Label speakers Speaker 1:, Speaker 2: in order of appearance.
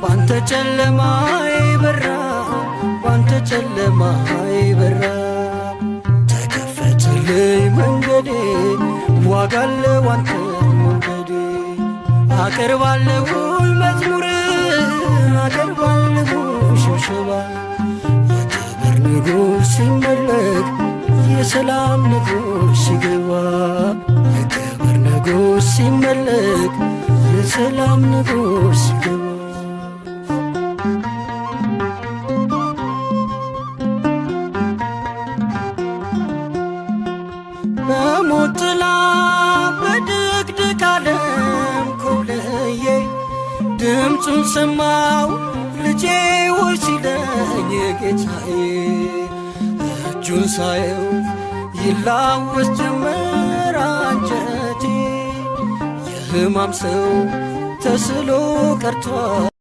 Speaker 1: ባንተ ጨለማዬ በራ ባንተ ጨለማዬ በራ ተከፈተልኝ መንገዴ ዋጋለው አንተ መንገዴ አቀርባለሁ መዝሙር አቀርባለሁ ሽብሸባ የክብር ንጉሥ ሲመለክ የሰላም ንጉሥ ሲገባ የክብር ንጉሥ ሲመለክ የሰላም ንጉሥ ሲገባ በሞት ጥላ በድቅድቅ ዓለም ኮብልዬ ድምፁን ሰማው ልጄ ሆይ ሲለኝ ጌታዬ እጁን ሳየው ይላወስ ጀመር አንጀቴ የሕማም ሰው ተስሎ ቀርቷል